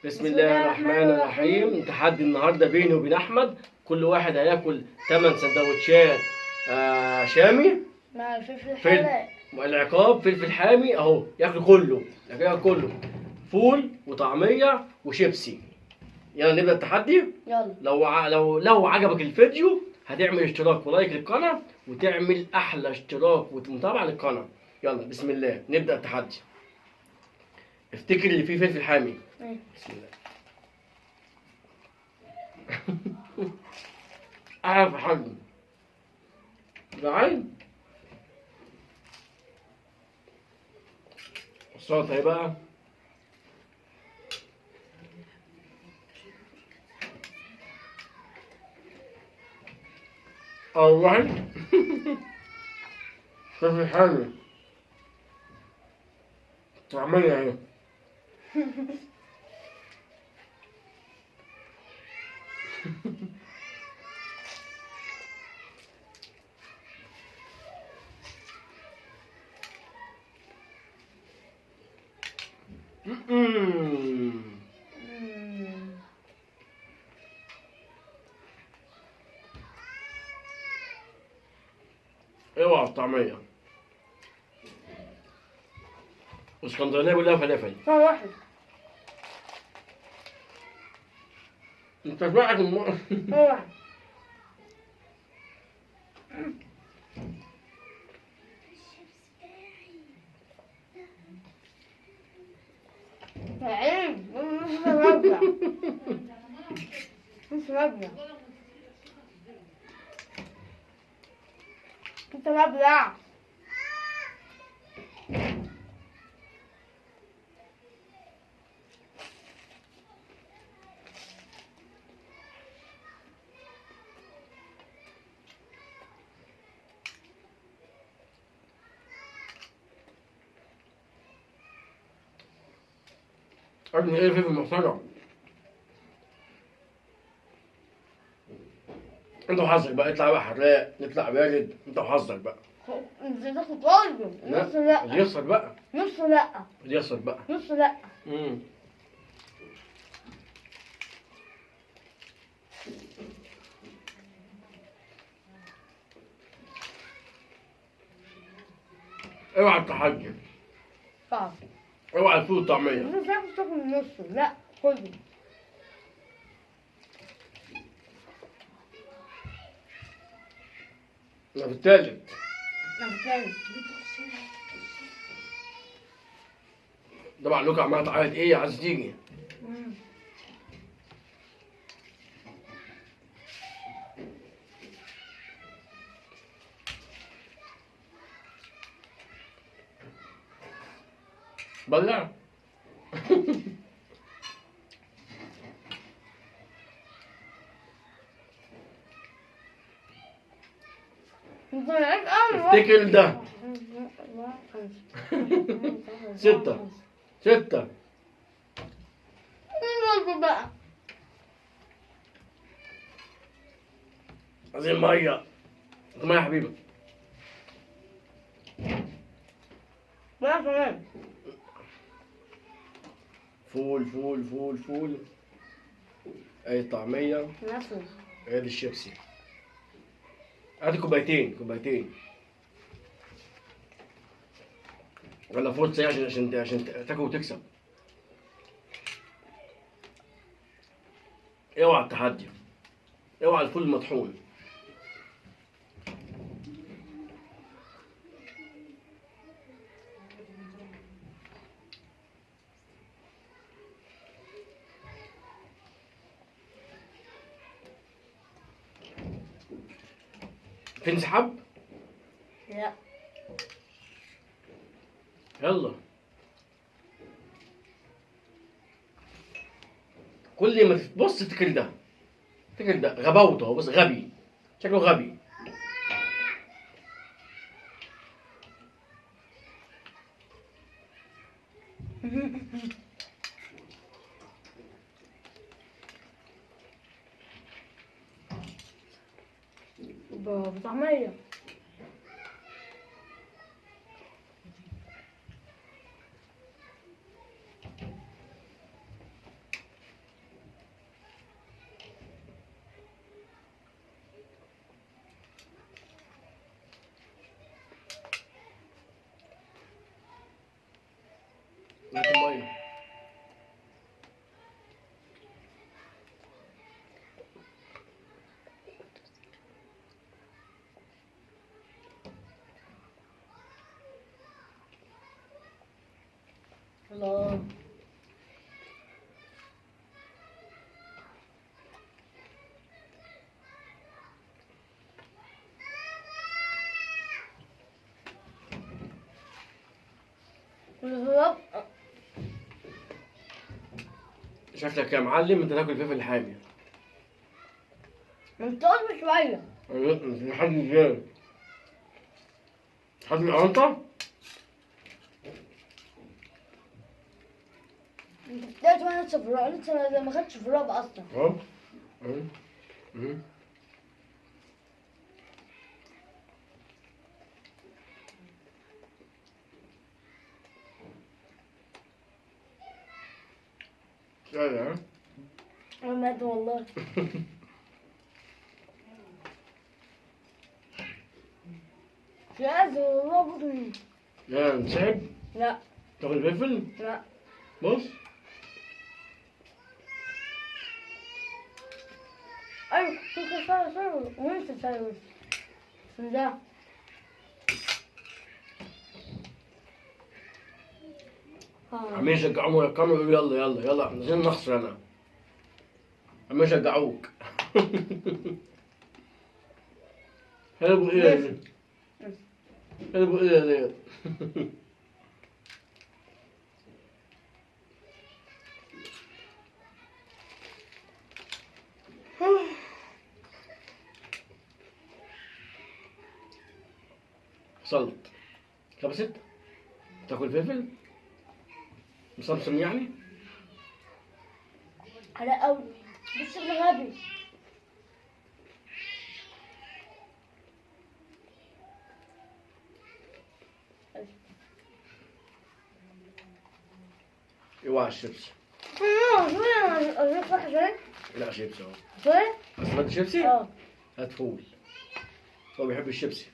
بسم الله الرحمن الرحيم. تحدي النهارده بيني وبين احمد، كل واحد هياكل 8 سندوتشات شامي مع الفلفل فلفل. الحراق. العقاب فلفل حامي اهو، ياكل كله، ياكل كله، فول وطعميه وشيبسي. يلا نبدا التحدي. يلا. لو عجبك الفيديو هتعمل اشتراك ولايك للقناه، وتعمل احلى اشتراك ومتابعه للقناه. يلا بسم الله نبدا التحدي. افتكر اللي فيه فلفل حامي. بسم الله. اعرف حجم جعان. السلطه اهي بقى. الله. فلفل حامي طعمية اهي. اوعى الطعمية. اسكندرانية كلها فلافل. هو واحد. انت شبعت هو واحد. عيب مش مبلع. مش مبلع. انت مبلع. ابني ايه فلفل محترم. انت وحظك بقى، اطلع بقى حراق، نطلع بارد، انت وحظك بقى. انت تاخد برضه. نص لا. اللي يخسر بقى. نص لا. اللي يخسر بقى. نص لا. اوعى التحدي. صعب. اوعى الفول والطعمية. مش عارف تاكل النص. لا كله. انا في التالت. انا بتكلم. طبعا لوكا عمالة تعيط ايه عايز تيجي. بلع. انت لعيب قوي. افتكر ده. 6 6. مين بقى؟ عايزين مية. مية يا حبيبي. بقى كمان. فول فول فول فول. اي طعمية. نفسه. ادي الشيبسي. ادي كوبايتين كوبايتين. ولا فرصة ايه عشان تاكل وتكسب. اوعى التحدي. اوعى الفول المطحون. تنسحب؟ لا. يلا. كل ما تبص تفتكر ده. تفتكر ده غباوته اهو، بص غبي. شكله غبي. بطعمية. الله. الهرب. شكلك يا معلم انت تاكل فلفل حامي. انت قلت شوية. مش حد ازاي؟ حد من أونطة؟ انت بتاعت وانا لسه في الراب، لسه ما خدتش في الراب اصلا. اه. اه. اه. لا. انا مات والله. لا والله بطني. لا انسحب. لا تاكل فلفل؟ لا. بص. ايوه كنت سايبر وانت سايبر. ده عمالين يشجعوهم ويرقموا يقولوا يلا يلا يلا احنا عايزين نخسر انا. عمالين يشجعوك. هربوا ايه دي؟ هربوا ايه ديت؟ وصلت. خبزت؟ تاكل فلفل؟ مسمسم يعني؟ على قوي. بس انا غبي. اوعى الشيبسي. شوية واحد شوية. لا شيبسي اهو. شوية. هات شيبسي؟ اه. هات فول. هو بيحب الشيبسي.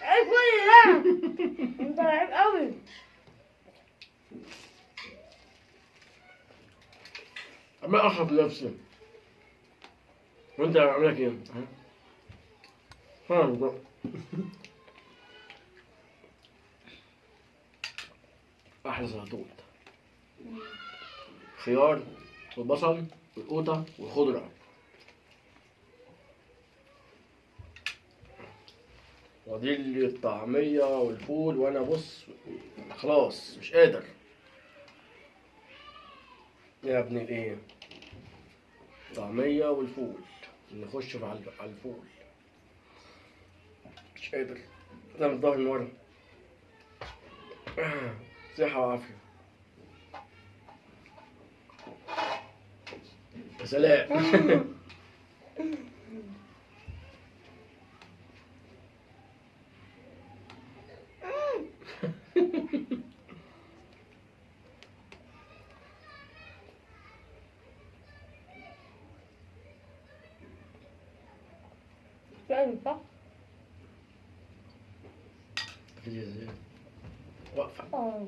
عيب كل ده. انت لعيب قوي. عمال اخاف نفسي. وانت عامل لك ايه؟ ها بقى. احلى سلطات. خيار والبصل والقوطة والخضرة. ودي لي الطعمية والفول وانا بص خلاص مش قادر. يا ابن الايه؟ طعمية والفول. نخش على الفول. مش قادر. انا من ظهري من ورا. صحة وعافية. يا سلام. فاهم صح؟ تيجي ازاي؟ واقفة. اه.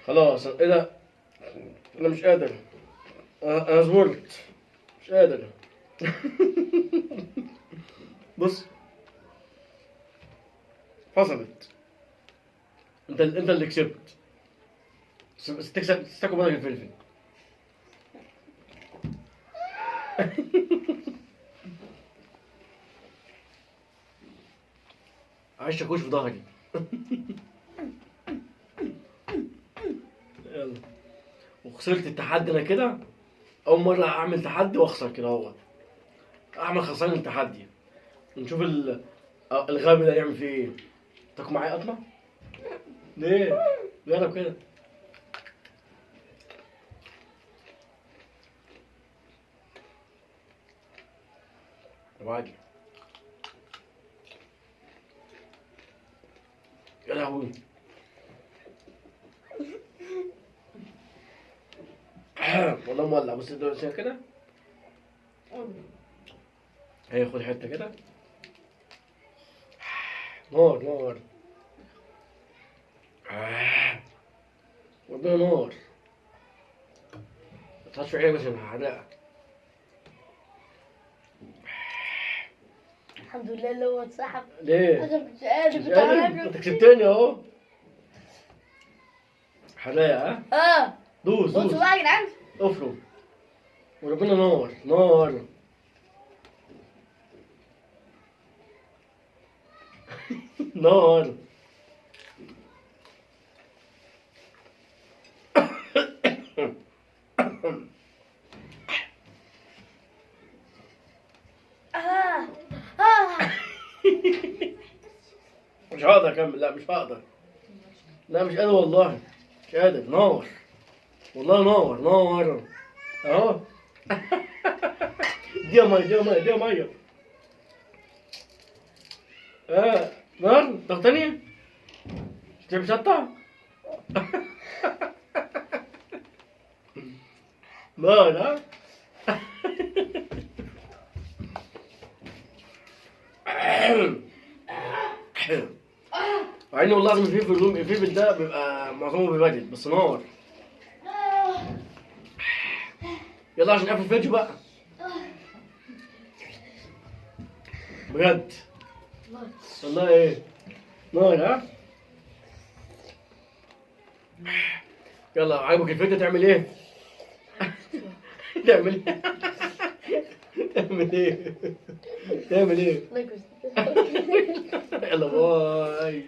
خلاص ايه ده؟ انا مش قادر. انا زورت. مش قادر. بص. فصلت. انت اللي كسبت. بس تاكل بدل الفلفل. عايش اكوش في ظهري. يلا. وخسرت التحدي انا كده. اول مره اعمل تحدي واخسر كده اهوت. احمد خسران التحدي. نشوف الغبي ده هيعمل فيه ايه. تاكل معايا قطمه؟ ليه؟ جرب كده. واجي. يا لهوي. والله مولع. بص ده كده. هياخد حته كده. نار نار. ربنا نار. ما تحطش في عينك عشان هحرقك. الحمد لله اللي هو اتسحب. ليه؟ انا مش قادر مش كنت قادر؟ هناكل. انت كسبتني اهو. حلاقة ها؟ دوس دوس. بصوا بقى يا جدعان. افرم. وربنا نار نار. نار. آه. آه. مش هقدر اكمل. لا مش هقدر. لا مش قادر والله. مش قادر. نار. والله نار نار. اهو. دي ميه دي ميه دي ميه. نار. طب تانية. مش هتقطع. نار ها. مع انه والله لازم الفلفل ده بيبقى معظمه بيبرد بس نار. يلا عشان نقفل الفيديو بقى. بجد. والله ايه. نار ها. يلا عجبك الفيديو تعمل ايه؟ تعمل ايه؟ تعمل ايه؟ تعمل ايه؟ يلا باي.